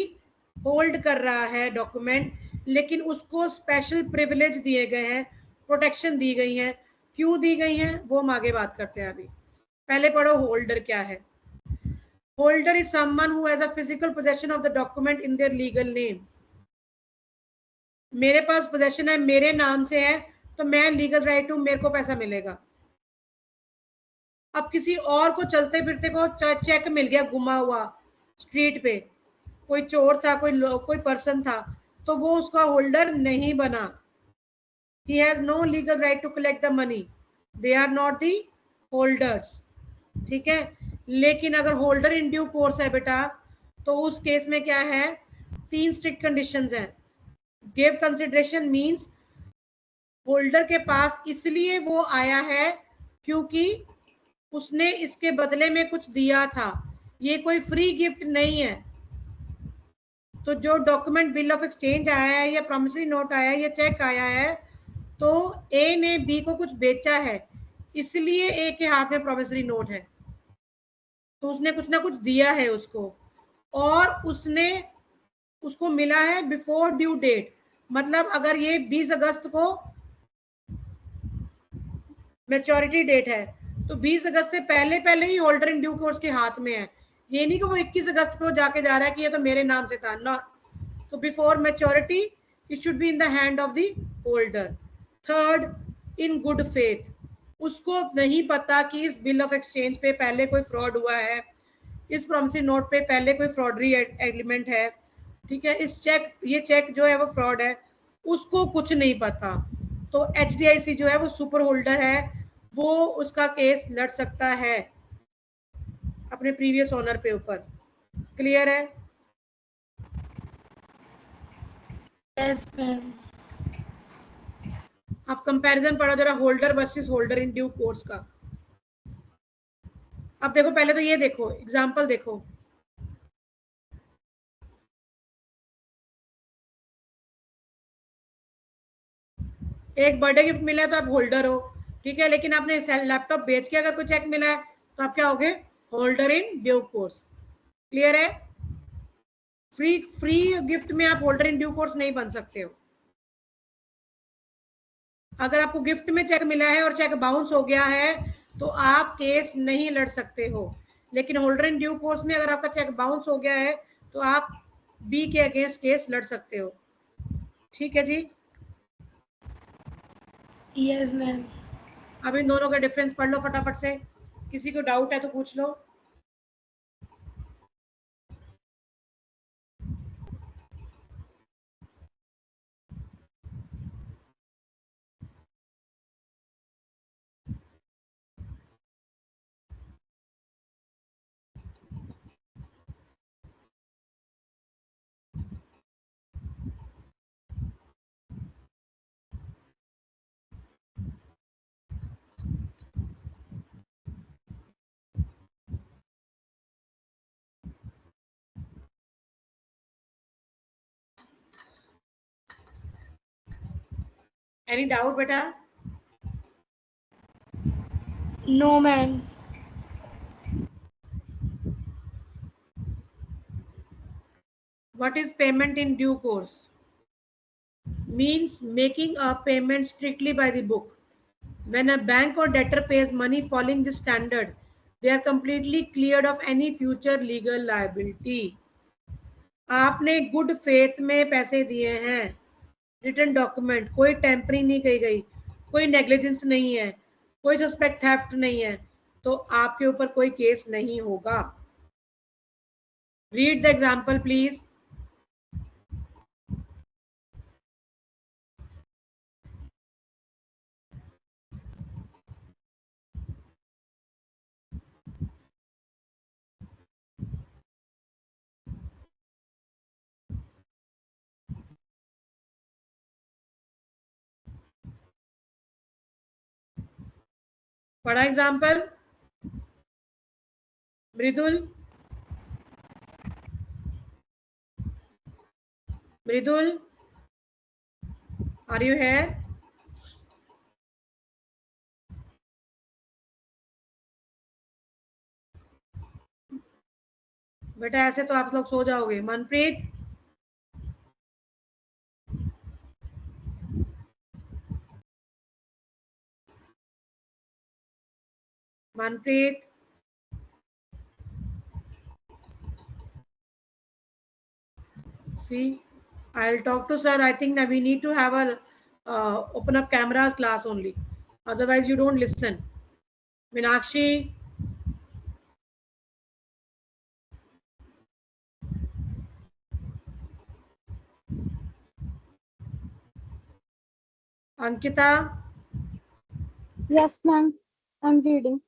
होल्ड कर रहा है डॉक्यूमेंट, लेकिन उसको स्पेशल प्रिविलेज दिए गए हैं, प्रोटेक्शन दी गई है। क्यों दी गई हैं वो हम आगे बात करते हैं। अभी पहले पढ़ो होल्डर क्या है। Holder is someone who has a physical possession of the document in their legal name. मेरे पास पोजेशन है, मेरे नाम से है, तो मैं लीगल राइट हूं, मेरे को पैसा मिलेगा। अब किसी और को चलते फिरते को चेक मिल गया गुमा हुआ स्ट्रीट पे, कोई चोर था, कोई पर्सन था, तो वो उसका होल्डर नहीं बना। He has no legal right to collect the money. They are not the holders. ठीक है। लेकिन अगर होल्डर इन ड्यू कोर्स है बेटा, तो उस केस में क्या है, 3 स्ट्रिक्ट कंडीशंस हैं। गिव कंसिडरेशन मींस होल्डर के पास इसलिए वो आया है क्योंकि उसने इसके बदले में कुछ दिया था, ये कोई फ्री गिफ्ट नहीं है। तो जो डॉक्यूमेंट बिल ऑफ एक्सचेंज आया है या प्रॉमिसरी नोट आया है या चेक आया है, तो ए ने बी को कुछ बेचा है, इसलिए ए के हाथ में प्रॉमिसरी नोट है, तो उसने कुछ ना कुछ दिया है उसको, और उसको मिला है बिफोर ड्यू डेट। मतलब अगर ये 20 अगस्त को मैच्योरिटी डेट है, तो 20 अगस्त से पहले पहले ही होल्डर इन ड्यू कोर्स के हाथ में है। ये नहीं कि वो 21 अगस्त को जाके जा रहा है कि ये तो मेरे नाम से था ना। तो before maturity it should be in the hand of the holder. Third, in good faith, उसको नहीं पता कि इस बिल ऑफ एक्सचेंज पे पहले कोई फ्रॉड हुआ है, इस प्रॉमिसरी नोट पे पहले कोई फ्रॉडरी एलिमेंट है, ठीक है, ये चेक जो है वो फ्रॉड है, उसको कुछ नहीं पता। तो HDIC जो है वो सुपर होल्डर है, वो उसका केस लड़ सकता है अपने प्रीवियस ओनर पे ऊपर। क्लियर है? Yes ma'am. आप कंपैरिजन पढ़ो जरा holder versus holder in due course का। अब देखो, पहले तो ये देखो, एग्जांपल देखो। एक बर्थडे गिफ्ट मिला है तो आप होल्डर हो, ठीक है, लेकिन आपने लैपटॉप बेच के अगर कोई चेक मिला है तो आप क्या होगे, holder in due course. Clear है? फ्री गिफ्ट में आप होल्डर इन ड्यू कोर्स नहीं बन सकते हो। अगर आपको गिफ्ट में चेक मिला है और चेक बाउंस हो गया है तो आप केस नहीं लड़ सकते हो, लेकिन होल्डर इन ड्यू कोर्स में अगर आपका चेक बाउंस हो गया है तो आप बी के अगेंस्ट केस लड़ सकते हो। ठीक है जी? Yes ma'am. अब इन दोनों का डिफरेंस पढ़ लो फटाफट से, किसी को डाउट है तो पूछ लो। एनी डाउट बेटा? No ma'am. What is payment in due course? Means making a payment strictly by the book. When a bank or debtor pays money following this standard, they are completely cleared of any future legal liability. आपने good faith में पैसे दिए हैं, return document, कोई tampering नहीं की गई, कोई नेग्लिजेंस नहीं है, कोई सस्पेक्ट थेफ्ट नहीं है, तो आपके ऊपर कोई केस नहीं होगा। Read the example please. पढ़ा example? Mridul, Mridul, are you here? बेटा ऐसे तो आप लोग सो जाओगे। Manpreet, Manpreet, See, I'll talk to sir. I think now we need to have a open up cameras class only. Otherwise, you don't listen. Meenakshi. Ankita. Yes, ma'am. I'm reading.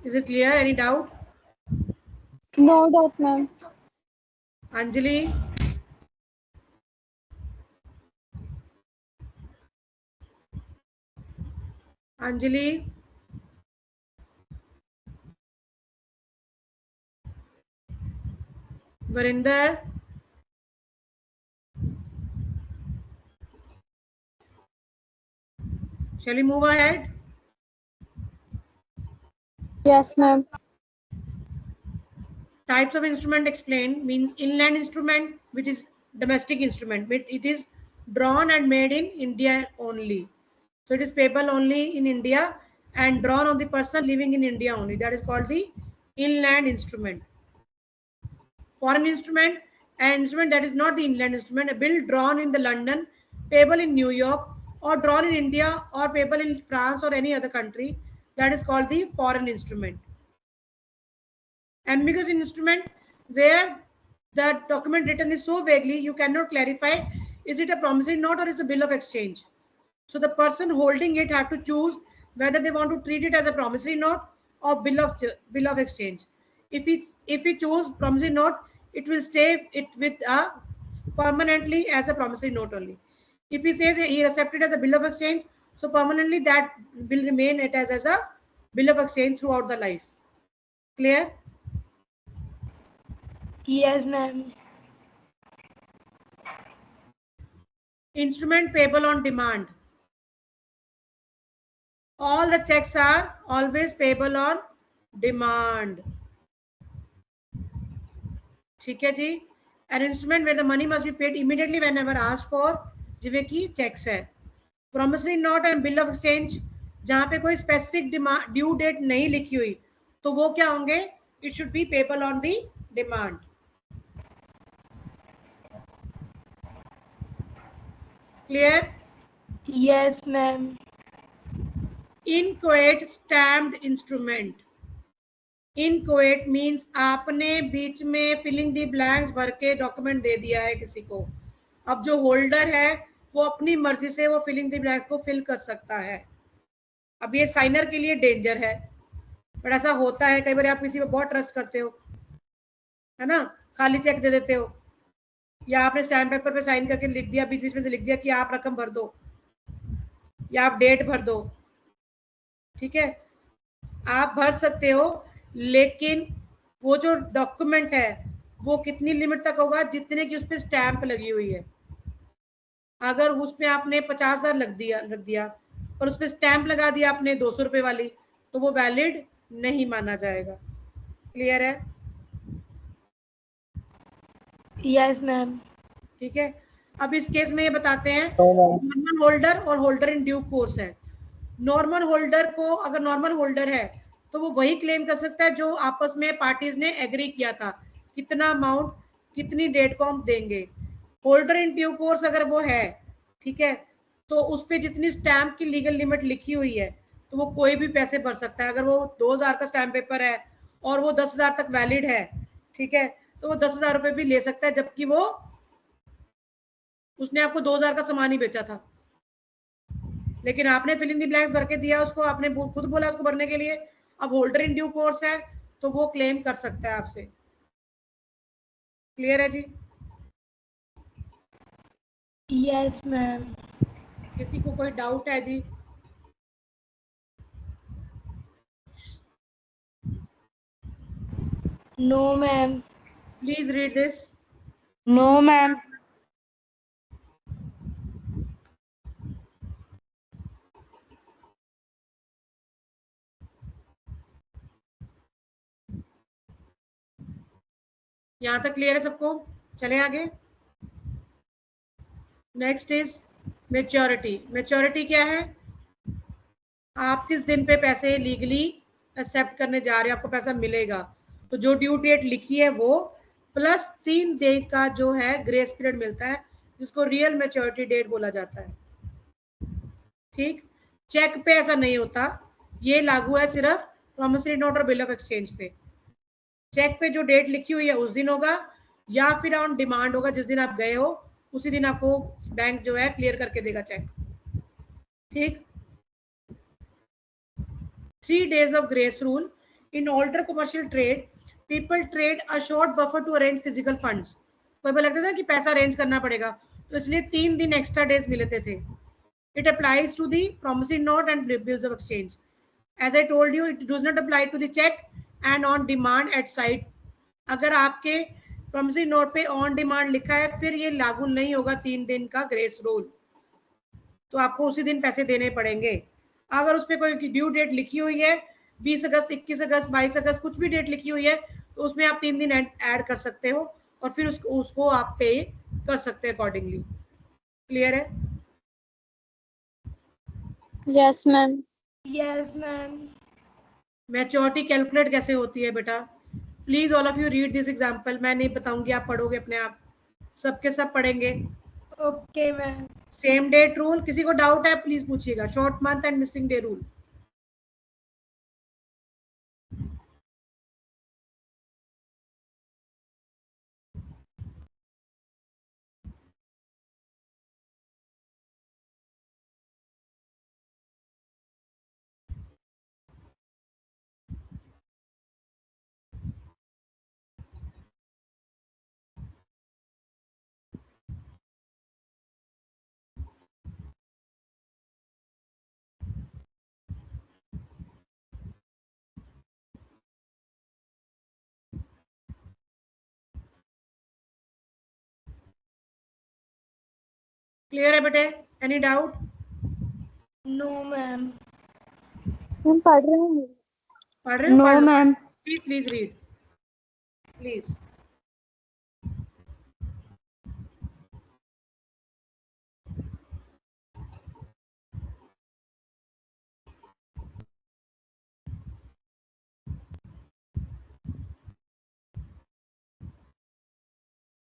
Is it clear? Any doubt? No doubt, ma'am. Anjali. Anjali. Varinder. Shall we move ahead? Yes, ma'am. Types of instrument explained means inland instrument, which is domestic instrument, but it is drawn and made in India only. So it is payable only in India and drawn on the person living in India only. That is called the inland instrument. Foreign instrument, an instrument that is not the inland instrument, a bill drawn in the London, payable in New York, or drawn in India or payable in France or any other country. That is called the foreign instrument. Ambiguous instrument, where the document written is so vaguely you cannot clarify is it a promissory note or is a bill of exchange. So the person holding it have to choose whether they want to treat it as a promissory note or bill of exchange. If he choose promissory note, it will stay it with permanently as a promissory note only. If he says he accepted as a bill of exchange, so permanently that will remain it as a bill of exchange throughout the life. Clear? Yes, ma'am. Instrument payable on demand. All the checks are always payable on demand. ठीक है जी. An instrument where the money must be paid immediately whenever asked for, जिਵੇਂ कि checks है. Promissory note and bill of exchange, जहाँ पे कोई specific due date नहीं लिखी हुई, तो वो क्या होंगे? It should be payable on the demand. Clear? Yes, ma'am. Inchoate stamped instrument. Inchoate means आपने बीच में फिलिंग दी ब्लैंक्स भर के डॉक्यूमेंट दे दिया है किसी को. अब जो होल्डर है वो अपनी मर्जी से वो फिलिंग दी ब्लैंक्स को फिल कर सकता है. अब ये साइनर के लिए डेंजर है, बट ऐसा होता है कई बार. आप किसी पे बहुत ट्रस्ट करते हो, है ना, खाली चेक दे देते हो, या आपने स्टैम्प पेपर पे साइन करके लिख दिया, बीच बीच में से लिख दिया कि आप रकम भर दो या आप डेट भर दो. ठीक है, आप भर सकते हो, लेकिन वो जो डॉक्यूमेंट है वो कितनी लिमिट तक होगा? जितने की उस पर स्टैंप लगी हुई है. अगर उसमें आपने 50,000 रख दिया और उस पर स्टैंप लगा दिया आपने 200 रुपए वाली, तो वो वैलिड नहीं माना जाएगा. क्लियर है? Yes ma'am. ठीक है, अब इस केस में ये बताते हैं नॉर्मल होल्डर और होल्डर इन ड्यू कोर्स है. नॉर्मल होल्डर को, अगर नॉर्मल होल्डर है तो वो वही क्लेम कर सकता है जो आपस में पार्टीज ने एग्री किया था, कितना अमाउंट कितनी डेट को हम देंगे. होल्डर इन ड्यू कोर्स अगर वो है, ठीक है, तो उस पर जितनी स्टैंप की लीगल लिमिट लिखी हुई है तो वो कोई भी पैसे भर सकता है. अगर वो 2000 का स्टैंप पेपर है और वो 10,000 तक वैलिड है, ठीक है, तो वो 10,000 रुपए भी ले सकता है, जबकि वो उसने आपको 2000 का सामान ही बेचा था. लेकिन आपने फिल इन द ब्लैंक्स भर के दिया उसको, आपने खुद बोला उसको भरने के लिए. अब होल्डर इन ड्यू कोर्स है तो वो क्लेम कर सकता है आपसे. क्लियर है जी? Yes ma'am. किसी को कोई डाउट है जी? No ma'am. Please read this. No ma'am. यहाँ तक क्लियर है सबको? चले आगे. Next is maturity. मेच्योरिटी क्या है? आप किस दिन पे पैसे लीगली एक्सेप्ट करने जा रहे हो, आपको पैसा मिलेगा. तो जो ड्यू डेट लिखी है वो, प्लस 3 दिन का जो है ग्रेस पीरियड मिलता है, जिसको रियल मैच्योरिटी डेट बोला जाता है। ठीक, चेक पे ऐसा नहीं होता, ये लागू है सिर्फ प्रॉमिसरी नोट और बिल ऑफ एक्सचेंज पे। चेक पे जो डेट लिखी हुई है उस दिन होगा, या फिर ऑन डिमांड होगा, जिस दिन आप गए हो उसी दिन आपको बैंक जो है क्लियर करके देगा चेक। ठीक, 3 days of grace rule in alter commercial trade, people trade a short buffer to arrange physical funds। कोई बार लगता था कि पैसा अरेंज करना पड़ेगा, तो इसलिए 3 दिन एक्स्ट्रा डेज मिले थे। It applies to the promissory note and bills of exchange. As I told you, it does not apply to the check and on demand at site। अगर आपके promissory note पे on demand लिखा है, फिर ये लागू नहीं होगा 3 दिन का ग्रेस रूल, तो आपको उसी दिन पैसे देने पड़ेंगे। अगर उस पर कोई ड्यू डेट लिखी हुई है 20 अगस्त, 21 अगस्त, 22 अगस्त, कुछ भी डेट लिखी हुई है, तो उसमें आप 3 दिन ऐड कर सकते हो और फिर उसको आप पे कर सकते हैं अकॉर्डिंगली। क्लियर है? Yes, ma'am. Yes ma'am. Maturity calculate कैसे होती है बेटा, please all of you read this example. मैं नहीं बताऊंगी, आप पढ़ोगे अपने आप, सबके सब पढ़ेंगे। Okay ma'am. Same date rule, किसी को डाउट है प्लीज पूछिएगा। Short month and missing day rule. Clear है बेटे? Any doubt? No ma'am. Ma'am पढ़ रहे हैं। पढ़ रहे हो? No, पढ़ लो ma'am. Please, please read please.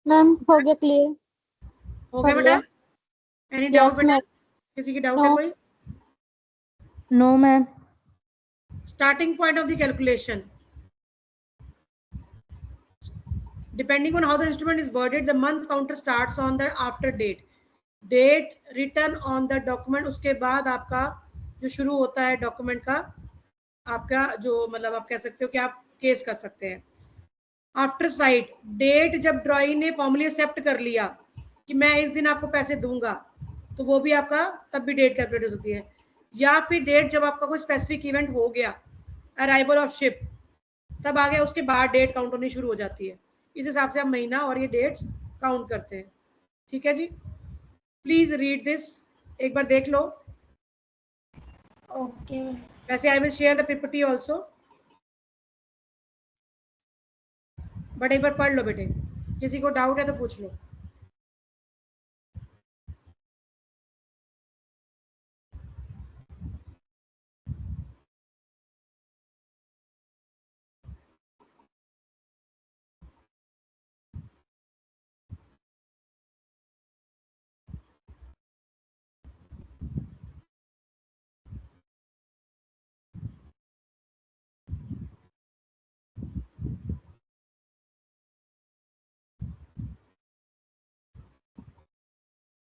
Ma'am, हो गया clear? हो गया पढ़ बेटा? लिया। एनी Yes, डाउट बेटा? ma'am. किसी की डाउट है No. कोई? No, ma'am. Starting point of the calculation. Depending on how the instrument is worded, the month counter starts on the after date. Date written on the document, उसके बाद आपका जो शुरू होता है डॉक्यूमेंट का, आपका जो मतलब आप कह सकते हो कि आप केस कर सकते हैं। आफ्टर साइट डेट, जब ड्रॉई ने फॉर्मली एक्सेप्ट कर लिया कि मैं इस दिन आपको पैसे दूंगा, तो वो भी आपका तब भी डेट कैलकुलेट हो सकती है। या फिर डेट जब आपका कोई स्पेसिफिक इवेंट हो गया, अराइवल ऑफ शिप, तब आ गया, उसके बाद डेट काउंट होनी शुरू हो जाती है। इस हिसाब से आप महीना और ये डेट्स काउंट करते हैं। ठीक है जी, प्लीज रीड दिस, एक बार देख लो। Okay ma'am. वैसे I will share the PPT also, but एक बार पढ़ लो बेटे, किसी को डाउट है तो पूछ लो।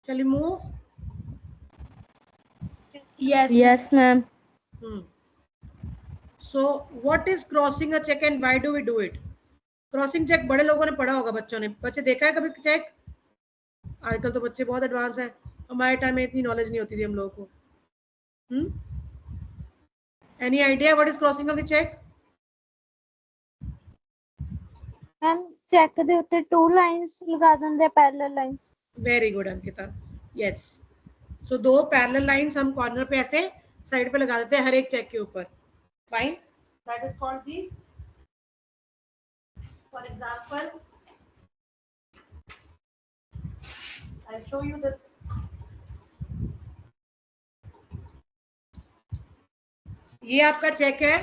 Shall we move? Yes ma'am. So what is crossing a check and why do we do it? Crossing cheque बड़े लोगों ने पढ़ा होगा, बच्चों ने, बच्चे देखा है कभी चेक? आजकल तो बच्चे बहुत एडवांस है, हमारे टाइम में इतनी नॉलेज नहीं होती थी हम लोगों को। Any idea what is crossing of the cheque? Ma'am, check ਦੇ ਉੱਤੇ 2 lines ਲਗਾ ਦਿੰਦੇ ਆ, parallel lines. Very good Ankita, yes. So 2 parallel lines हम कॉर्नर पे ऐसे साइड पे लगा देते हैं हर एक चेक के ऊपर। Fine, that is called the, for example I show you the, ये आपका चेक है,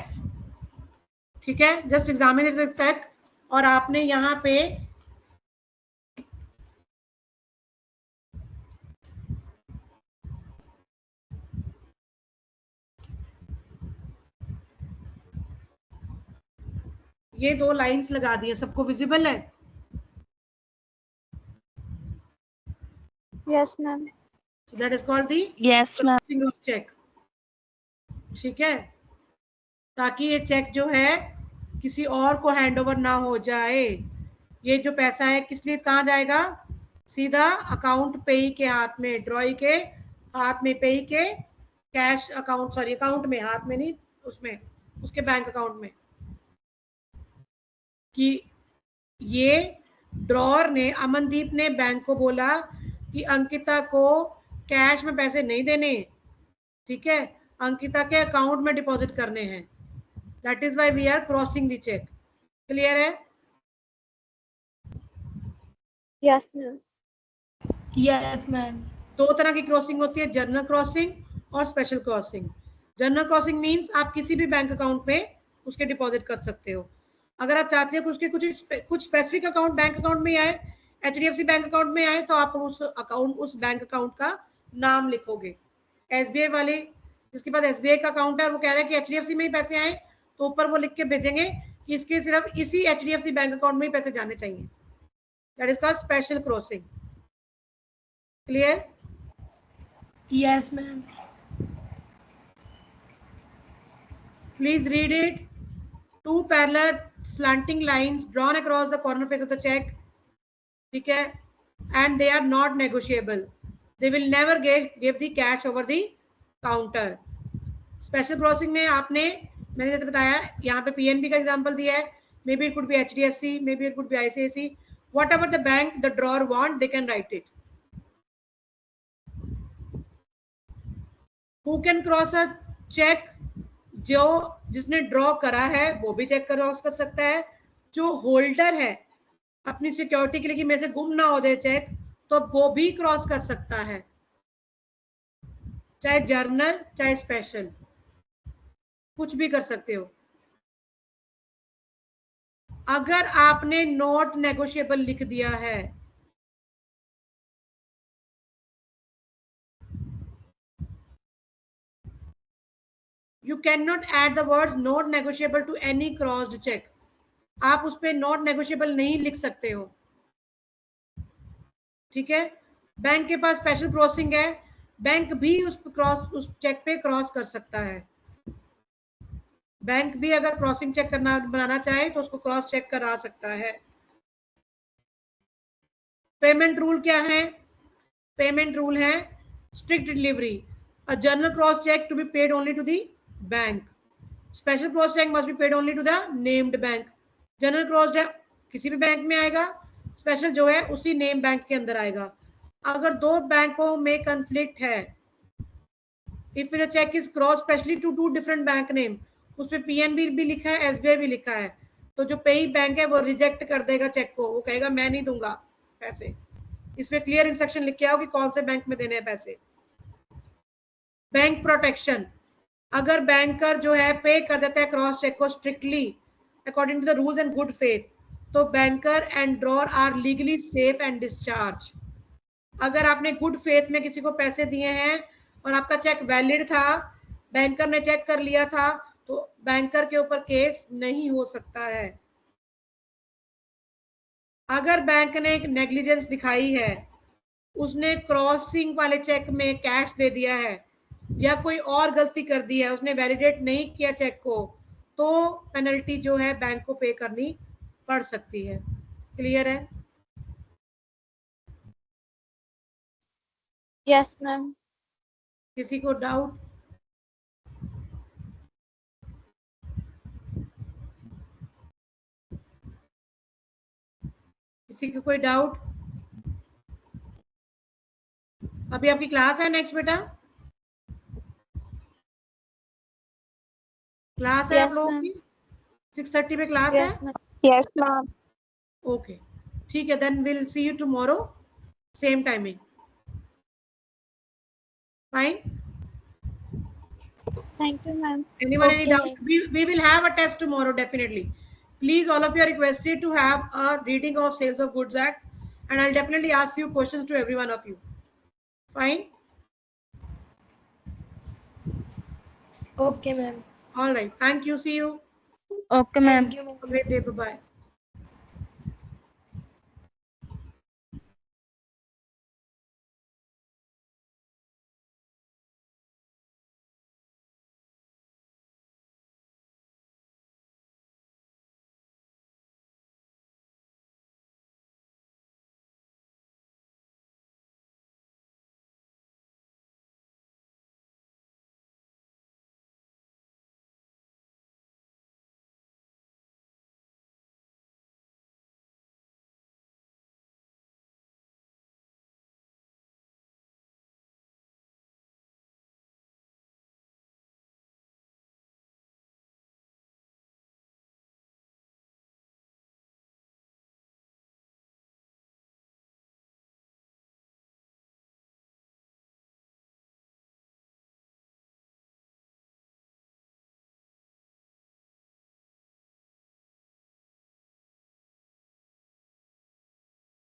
ठीक है, जस्ट एग्जामिन दिस चेक और आपने यहाँ पे ये 2 लाइंस लगा दी है, सबको विजिबल है? Yes ma'am. So that is called the Yes, ma'am. crossing of check. ठीक है, ताकि ये चेक जो है किसी और को हैंडओवर ना हो जाए। ये जो पैसा है किस लिए कहाँ जाएगा? सीधा अकाउंट पेई के हाथ में, ड्रॉई के हाथ में, पेई के कैश अकाउंट, सॉरी अकाउंट में, हाथ में नहीं, उसमें उसके बैंक अकाउंट में। कि ये ड्रॉर ने, अमनदीप ने बैंक को बोला कि अंकिता को कैश में पैसे नहीं देने, ठीक है, अंकिता के अकाउंट में डिपॉजिट करने हैं। That is why we are crossing the cheque. Clear है? Yes ma'am. Yes ma'am. 2 तरह की क्रॉसिंग होती है, जनरल क्रॉसिंग और special crossing. General crossing means आप किसी भी बैंक अकाउंट में उसके डिपॉजिट कर सकते हो। अगर आप चाहते हो कि उसके कुछ स्पेसिफिक अकाउंट बैंक अकाउंट में आए, HDFC बैंक अकाउंट में आए, तो आप उस बैंक अकाउंट का नाम लिखोगे। SBI वाले जिसके पास SBI का अकाउंट है और वो कह रहा है कि HDFC में ही पैसे आए, तो ऊपर वो लिख के भेजेंगे कि इसके सिर्फ इसी HDFC बैंक अकाउंट में ही पैसे जाने चाहिए। That is called special crossing. Clear? Yes ma'am. Please read it. 2 parallel slanting lines drawn across the corner face of the check. ठीक है, and they are not negotiable. They will never give the cash over the counter. Special crossing में आपने, मैंने जैसे बताया, यहाँ पे PNB का एग्जांपल दिया है। Maybe it could be HDFC, maybe it could be ICICI. Whatever the bank the drawer want, they can write it. Who can cross a check? जो जिसने ड्रॉ करा है वो भी चेक क्रॉस कर सकता है। जो होल्डर है अपनी सिक्योरिटी के लिए कि मेरे से गुम ना हो जाए चेक, तो वो भी क्रॉस कर सकता है, चाहे जर्नल चाहे स्पेशल, कुछ भी कर सकते हो। अगर आपने नॉट नेगोशिएबल लिख दिया है, you cannot add the words not negotiable to any crossed check. आप उस पर नॉट नेगोशिएबल नहीं लिख सकते हो, ठीक है। बैंक के पास स्पेशल क्रॉसिंग है, बैंक भी उस चेक पे क्रॉस कर सकता है। बैंक भी अगर क्रॉसिंग चेक करना बनाना चाहे तो उसको क्रॉस चेक करा सकता है। पेमेंट रूल क्या है? पेमेंट रूल है strict delivery, a general cross cheque to be paid only to the bank, special cross cheque must be paid only to the named bank. General cross cheque किसी भी bank में आएगा, special जो है उसी name bank के अंदर आएगा। अगर 2 बैंकों में कंफ्लिक्ट है, if the cheque is cross specially to 2 different bank name, उस पे PNB भी लिखा है, SBI भी लिखा है, तो जो पेई बैंक है वो रिजेक्ट कर देगा चेक को, वो कहेगा मैं नहीं दूंगा पैसे। इस पे क्लियर इंस्ट्रक्शन लिख के आओ कि कौन से बैंक में देने हैं पैसे। बैंक प्रोटेक्शन, अगर बैंकर जो है पे कर देता है क्रॉस चेक को strictly according to the rules and good faith, तो banker and drawer are legally safe and discharge. अगर आपने गुड फेथ में किसी को पैसे दिए हैं और आपका चेक वैलिड था, बैंकर ने चेक कर लिया था, तो बैंकर के ऊपर केस नहीं हो सकता है। अगर बैंक ने एक नेग्लिजेंस दिखाई है, उसने क्रॉसिंग वाले चेक में कैश दे दिया है या कोई और गलती कर दी है, उसने वैलिडेट नहीं किया चेक को, तो पेनल्टी जो है बैंक को पे करनी पड़ सकती है। क्लियर है? Yes ma'am. किसी को डाउट? किसी को कोई डाउट? अभी आपकी क्लास है नेक्स्ट बेटा? क्लास है आप लोगों की? 6:30 पे क्लास है? Yes ma'am. ओके, ठीक है, then will see you tomorrow same timing. Fine? Thank you ma'am. Anyone any Okay. doubt? We will have a test tomorrow definitely. Please, all of you are requested to have a reading of Sales of Goods Act, and I'll definitely ask few questions to every one of you. Fine? Okay, ma'am. All right. Thank you. See you. Okay, ma'am. Thank you, ma'am. Have a great day. Bye-bye.